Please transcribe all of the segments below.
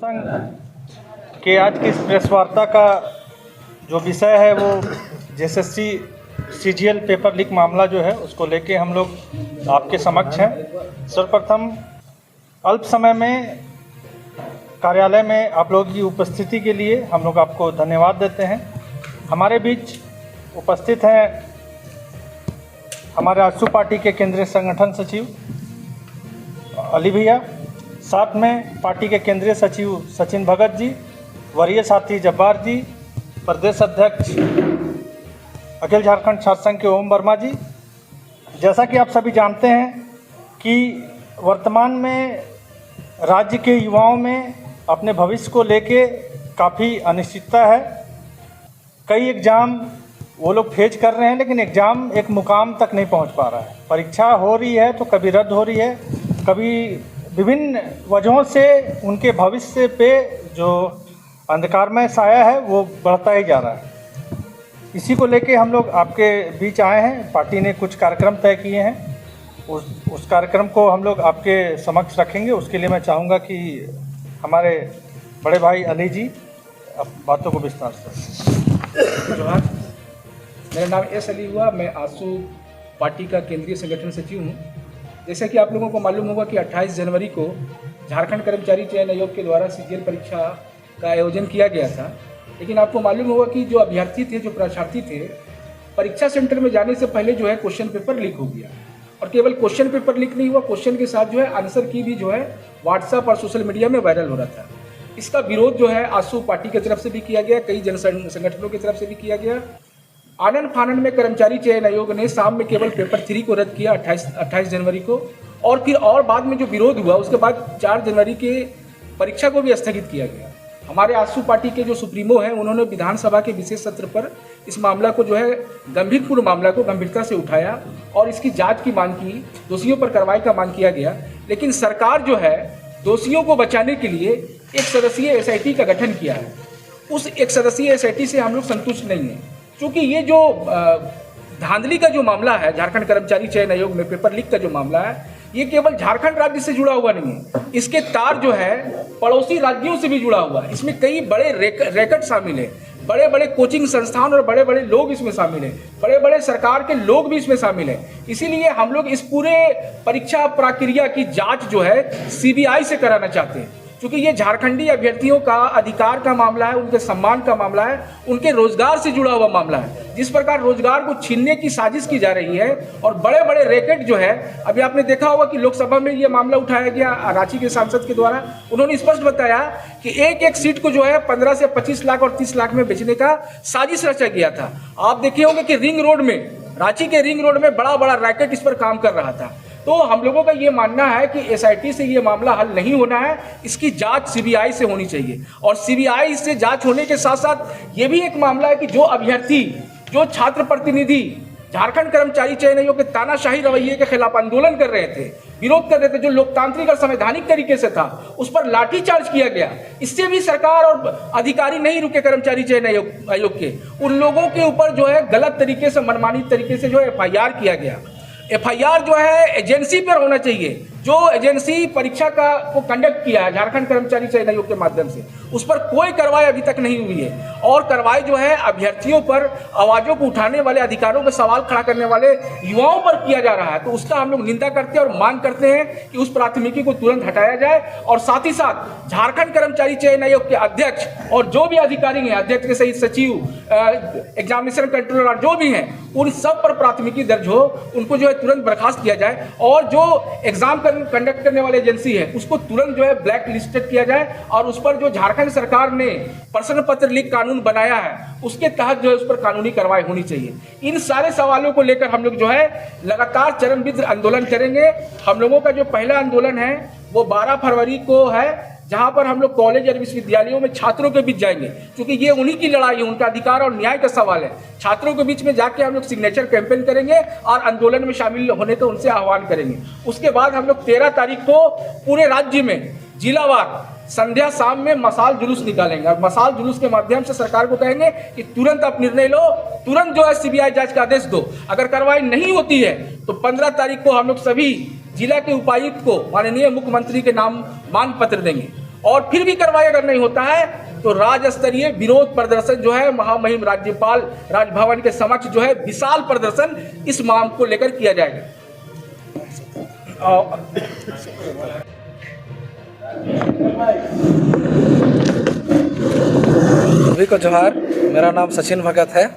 संघ के आज की इस प्रेस वार्ता का जो विषय है वो एसएससी सीजीएल पेपर लीक मामला जो है उसको लेके हम लोग आपके समक्ष हैं। सर्वप्रथम अल्प समय में कार्यालय में आप लोगों की उपस्थिति के लिए हम लोग आपको धन्यवाद देते हैं। हमारे बीच उपस्थित हैं हमारे आजसू पार्टी के केंद्रीय संगठन सचिव अली भैया, साथ में पार्टी के केंद्रीय सचिव सचिन भगत जी, वरीय साथी जब्बार जी, प्रदेश अध्यक्ष अखिल झारखंड छात्र संघ के ओम वर्मा जी। जैसा कि आप सभी जानते हैं कि वर्तमान में राज्य के युवाओं में अपने भविष्य को लेके काफ़ी अनिश्चितता है। कई एग्ज़ाम वो लोग फेज कर रहे हैं, लेकिन एग्ज़ाम एक मुकाम तक नहीं पहुंच पा रहा है। परीक्षा हो रही है तो कभी रद्द हो रही है, कभी विभिन्न वजहों से उनके भविष्य पे जो अंधकारमय साया है वो बढ़ता ही जा रहा है। इसी को लेके हम लोग आपके बीच आए हैं। पार्टी ने कुछ कार्यक्रम तय किए हैं, उस कार्यक्रम को हम लोग आपके समक्ष रखेंगे। उसके लिए मैं चाहूँगा कि हमारे बड़े भाई अली जी बातों को विस्तार से। जोहार, मेरा नाम एस अली हुआ। मैं आजसू पार्टी का केंद्रीय संगठन सचिव हूँ। जैसा कि आप लोगों को मालूम होगा कि 28 जनवरी को झारखंड कर्मचारी चयन आयोग के द्वारा सीजीएल परीक्षा का आयोजन किया गया था। लेकिन आपको मालूम होगा कि जो अभ्यर्थी थे, जो परीक्षार्थी थे, परीक्षा सेंटर में जाने से पहले जो है क्वेश्चन पेपर लीक हो गया। और केवल क्वेश्चन पेपर लीक नहीं हुआ, क्वेश्चन के साथ जो है आंसर की भी जो है व्हाट्सएप और सोशल मीडिया में वायरल हो रहा था। इसका विरोध जो है आजसू पार्टी की तरफ से भी किया गया, कई जन संगठनों की तरफ से भी किया गया। आनन फानन में कर्मचारी चयन आयोग ने शाम में केवल पेपर 3 को रद्द किया 28 जनवरी को, और फिर और बाद में जो विरोध हुआ उसके बाद 4 जनवरी के परीक्षा को भी स्थगित किया गया। हमारे आजसू पार्टी के जो सुप्रीमो हैं उन्होंने विधानसभा के विशेष सत्र पर इस मामला को जो है गंभीरपूर्ण मामला को गंभीरता से उठाया और इसकी जांच की मांग की, दोषियों पर कार्रवाई का मांग किया गया। लेकिन सरकार जो है दोषियों को बचाने के लिए एक सदस्यीय एसआईटी का गठन किया है। उस एक सदस्यीय एसआईटी से हम लोग संतुष्ट नहीं हैं, क्योंकि ये जो धांधली का जो मामला है, झारखंड कर्मचारी चयन आयोग में पेपर लीक का जो मामला है, ये केवल झारखंड राज्य से जुड़ा हुआ नहीं है। इसके तार जो है पड़ोसी राज्यों से भी जुड़ा हुआ है। इसमें कई बड़े रैकेट शामिल है, बड़े बड़े कोचिंग संस्थान और बड़े बड़े लोग इसमें शामिल हैं, बड़े बड़े सरकार के लोग भी इसमें शामिल हैं। इसीलिए हम लोग इस पूरे परीक्षा प्रक्रिया की जांच जो है सीबीआई से कराना चाहते हैं, क्योंकि ये झारखंडी अभ्यर्थियों का अधिकार का मामला है, उनके सम्मान का मामला है, उनके रोजगार से जुड़ा हुआ मामला है। जिस प्रकार रोजगार को छीनने की साजिश की जा रही है और बड़े बड़े रैकेट जो है, अभी आपने देखा होगा कि लोकसभा में ये मामला उठाया गया रांची के सांसद के द्वारा। उन्होंने स्पष्ट बताया कि एक एक सीट को जो है 15 से 25 लाख और 30 लाख में बेचने का साजिश रचा गया था। आप देखे होंगे कि रिंग रोड में, रांची के रिंग रोड में बड़ा बड़ा रैकेट इस पर काम कर रहा था। तो हम लोगों का ये मानना है कि एसआईटी से ये मामला हल नहीं होना है, इसकी जांच सीबीआई से होनी चाहिए। और सीबीआई से जांच होने के साथ साथ ये भी एक मामला है कि जो अभ्यर्थी, जो छात्र प्रतिनिधि झारखंड कर्मचारी चयन आयोग के तानाशाही रवैये के खिलाफ आंदोलन कर रहे थे, विरोध कर रहे थे, जो लोकतांत्रिक और संवैधानिक तरीके से था, उस पर लाठीचार्ज किया गया। इससे भी सरकार और अधिकारी नहीं रुके कर्मचारी चयन आयोग के। उन लोगों के ऊपर जो है गलत तरीके से, मनमानी तरीके से जो एफआईआर किया गया। एफआईआर जो है एजेंसी पर होना चाहिए, जो एजेंसी परीक्षा को कंडक्ट किया है झारखंड कर्मचारी चयन आयोग के माध्यम से, उस पर कोई कार्रवाई अभी तक नहीं हुई है। और कार्रवाई जो है अभ्यर्थियों पर, आवाजों को उठाने वाले, अधिकारों पर सवाल खड़ा करने वाले युवाओं पर किया जा रहा है। तो उसका हम लोग निंदा करते हैं और मांग करते हैं कि उस प्राथमिकी को तुरंत हटाया जाए। और साथ ही साथ झारखंड कर्मचारी चयन आयोग के अध्यक्ष और जो भी अधिकारी हैं, अध्यक्ष के सहित सचिव, एग्जामिनेशन कंट्रोलर जो भी हैं, उन सब पर प्राथमिकी दर्ज हो, उनको जो है तुरंत बर्खास्त किया जाए। और जो एग्जाम कंडक्ट करने वाली एजेंसी है उसको तुरंत जो है ब्लैक लिस्टेड किया जाए, और उस पर जो झारखंड सरकार ने प्रश्न पत्र लीक कानून बनाया है उसके तहत जो है उस पर कानूनी कार्रवाई होनी चाहिए। इन सारे सवालों को लेकर हम लोग जो है लगातार चरणबद्ध आंदोलन करेंगे। हम लोगों का जो पहला आंदोलन है वो 12 फरवरी को है, जहां पर हम लोग कॉलेज और विश्वविद्यालयों में छात्रों के बीच जाएंगे, क्योंकि ये उन्हीं की लड़ाई है, उनका अधिकार और न्याय का सवाल है। छात्रों के बीच में जाके हम लोग सिग्नेचर कैंपेन करेंगे और आंदोलन में शामिल होने का उनसे आह्वान करेंगे। उसके बाद हम लोग 13 तारीख को पूरे राज्य में जिलावार संध्या शाम में मसाल जुलूस निकालेंगे, और मसाल जुलूस के माध्यम से सरकार को कहेंगे कि तुरंत आप निर्णय लो, तुरंत जो है सीबीआई जांच का आदेश दो। अगर कार्रवाई नहीं होती है तो 15 तारीख को हम लोग सभी जिला के उपायुक्त को माननीय मुख्यमंत्री के नाम मांग पत्र देंगे। और फिर भी कार्रवाई अगर नहीं होता है तो राज्य स्तरीय विरोध प्रदर्शन जो है महामहिम राज्यपाल राजभवन के समक्ष जो है विशाल प्रदर्शन इस मांग को लेकर किया जाएगा। सभी को जोहार। मेरा नाम सचिन भगत है।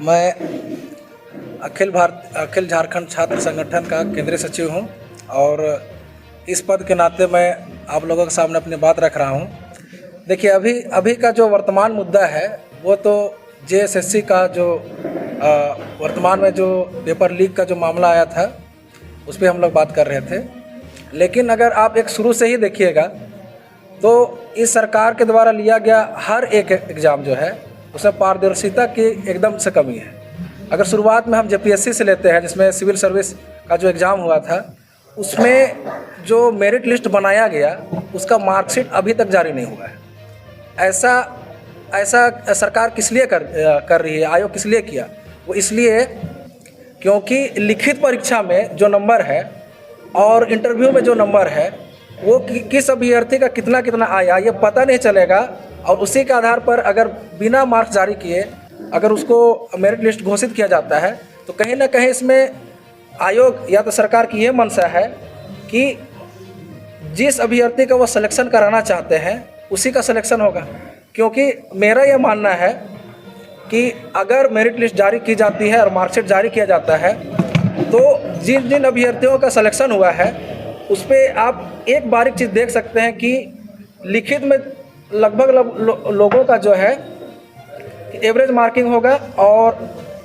मैं अखिल झारखंड छात्र संगठन का केंद्रीय सचिव हूं और इस पद के नाते मैं आप लोगों के सामने अपनी बात रख रहा हूं। देखिए, अभी का जो वर्तमान मुद्दा है वो तो जेएसएससी का जो वर्तमान में जो पेपर लीक का जो मामला आया था उस पर हम लोग बात कर रहे थे। लेकिन अगर आप एक शुरू से ही देखिएगा तो इस सरकार के द्वारा लिया गया हर एक एग्ज़ाम जो है उसमें पारदर्शिता की एकदम से कमी है। अगर शुरुआत में हम जेपीएससी से लेते हैं, जिसमें सिविल सर्विस का जो एग्ज़ाम हुआ था, उसमें जो मेरिट लिस्ट बनाया गया उसका मार्कशीट अभी तक जारी नहीं हुआ है। ऐसा सरकार किस लिए कर रही है, आयोग किस लिए किया? वो इसलिए क्योंकि लिखित परीक्षा में जो नंबर है और इंटरव्यू में जो नंबर है वो किस अभ्यर्थी का कितना आया ये पता नहीं चलेगा, और उसी के आधार पर अगर बिना मार्क्स जारी किए अगर उसको मेरिट लिस्ट घोषित किया जाता है तो कहीं ना कहीं इसमें आयोग या तो सरकार की ये मंशा है कि जिस अभ्यर्थी का वो सिलेक्शन कराना चाहते हैं उसी का सिलेक्शन होगा। क्योंकि मेरा ये मानना है कि अगर मेरिट लिस्ट जारी की जाती है और मार्कशीट जारी किया जाता है तो जिन जिन अभ्यर्थियों का सिलेक्शन हुआ है उस पर आप एक बारीक चीज़ देख सकते हैं कि लिखित में लगभग लोगों का जो है एवरेज मार्किंग होगा और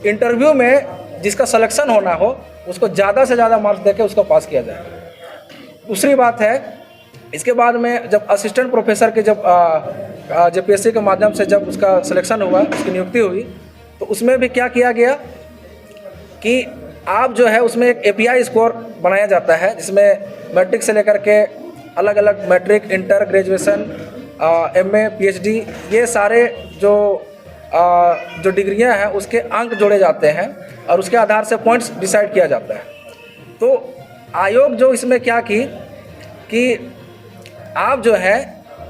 इंटरव्यू में जिसका सिलेक्शन होना हो उसको ज़्यादा से ज़्यादा मार्क्स देके उसको पास किया जाएगा। दूसरी बात है, इसके बाद में जब असिस्टेंट प्रोफेसर के जब जेपीएससी के माध्यम से जब उसका सिलेक्शन हुआ, उसकी नियुक्ति हुई, तो उसमें भी क्या किया गया कि आप जो है उसमें एक एपीआई स्कोर बनाया जाता है जिसमें मैट्रिक से लेकर के अलग अलग matric, inter, graduation, MA, PhD, ये सारे जो डिग्रियां हैं उसके अंक जोड़े जाते हैं और उसके आधार से पॉइंट्स डिसाइड किया जाता है। तो आयोग जो इसमें क्या की कि आप जो है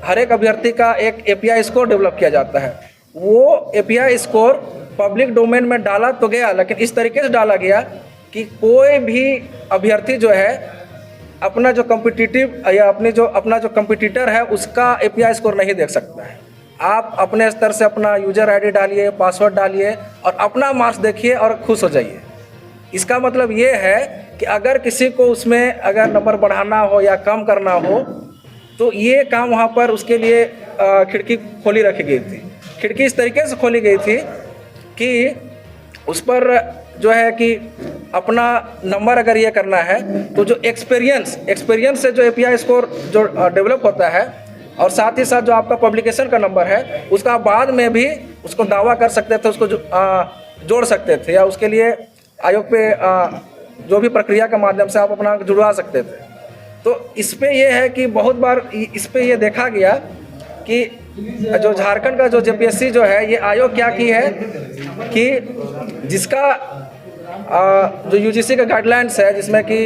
हर एक अभ्यर्थी का एक एपीआई स्कोर डेवलप किया जाता है। वो एपीआई स्कोर पब्लिक डोमेन में डाला तो गया, लेकिन इस तरीके से डाला गया कि कोई भी अभ्यर्थी जो है अपना जो कॉम्पिटिटिव या अपना जो कॉम्पिटिटर है उसका एपीआई स्कोर नहीं देख सकता है। आप अपने स्तर से अपना यूजर आईडी डालिए, पासवर्ड डालिए और अपना मार्क्स देखिए और खुश हो जाइए। इसका मतलब ये है कि अगर किसी को उसमें अगर नंबर बढ़ाना हो या कम करना हो तो ये काम वहाँ पर उसके लिए खिड़की खोली रखी गई थी। खिड़की इस तरीके से खोली गई थी कि उस पर जो है कि अपना नंबर अगर ये करना है तो जो एक्सपीरियंस से जो एपीआई स्कोर जो डेवलप होता है और साथ ही साथ जो आपका पब्लिकेशन का नंबर है उसका बाद में भी उसको दावा कर सकते थे, उसको जोड़ सकते थे या उसके लिए आयोग पे जो भी प्रक्रिया के माध्यम से आप अपना जुड़वा सकते थे। तो इस पे ये है कि बहुत बार इस पे ये देखा गया कि जो झारखंड का जो जेपीएससी जो है ये आयोग क्या की है कि जिसका जो यूजीसी का गाइडलाइंस है जिसमें कि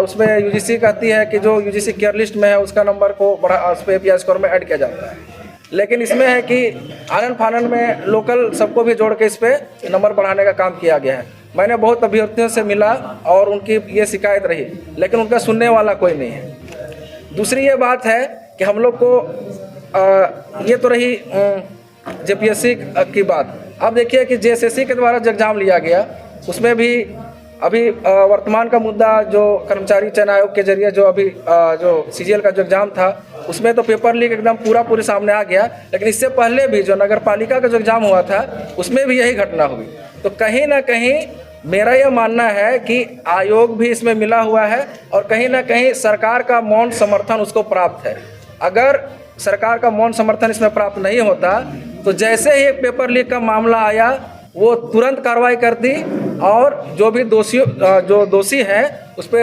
उसमें यूजीसी कहती है कि जो यूजीसी केयर लिस्ट में है उसका नंबर को उस पर एपीआई स्कोर में ऐड किया जाता है। लेकिन इसमें है कि आनन फानन में लोकल सबको भी जोड़ के इस पर नंबर बढ़ाने का काम किया गया है। मैंने बहुत अभ्यर्थियों से मिला और उनकी ये शिकायत रही, लेकिन उनका सुनने वाला कोई नहीं है। दूसरी ये बात है कि हम लोग को ये तो रही जेपीएससी की बात। अब देखिए कि जेएसएससी के द्वारा जो एग्ज़ाम लिया गया उसमें भी अभी वर्तमान का मुद्दा जो कर्मचारी चयन आयोग के जरिए जो अभी जो सीजीएल का जो एग्ज़ाम था उसमें तो पेपर लीक एकदम पूरे सामने आ गया। लेकिन इससे पहले भी जो नगर पालिका का जो एग्ज़ाम हुआ था उसमें भी यही घटना हुई। तो कहीं ना कहीं मेरा यह मानना है कि आयोग भी इसमें मिला हुआ है और कहीं ना कहीं सरकार का मौन समर्थन उसको प्राप्त है। अगर सरकार का मौन समर्थन इसमें प्राप्त नहीं होता तो जैसे ही पेपर लीक का मामला आया वो तुरंत कार्रवाई कर दी और जो भी दोषी है उस पर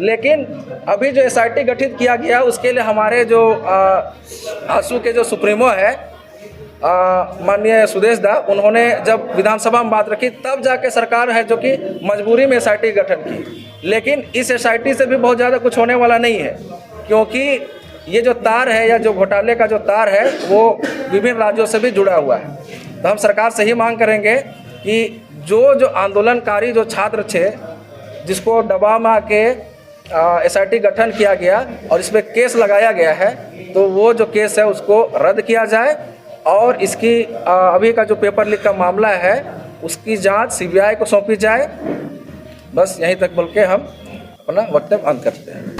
लेकिन अभी जो एसआईटी गठित किया गया उसके लिए हमारे जो आंसू के जो सुप्रीमो है माननीय सुदेश दा, उन्होंने जब विधानसभा में बात रखी तब जाके सरकार है जो कि मजबूरी में एसआईटी गठन की। लेकिन इस एसआईटी से भी बहुत ज़्यादा कुछ होने वाला नहीं है, क्योंकि ये जो तार है या जो घोटाले का जो तार है वो विभिन्न राज्यों से भी जुड़ा हुआ है। तो हम सरकार से ही मांग करेंगे कि जो आंदोलनकारी जो छात्र थे जिसको दबाव में आके एसआईटी गठन किया गया और इस पर केस लगाया गया है, तो वो जो केस है उसको रद्द किया जाए और इसकी अभी का जो पेपर लीक का मामला है उसकी जांच सीबीआई को सौंपी जाए। बस यहीं तक बोल के हम अपना वक्तव्य अंत करते हैं।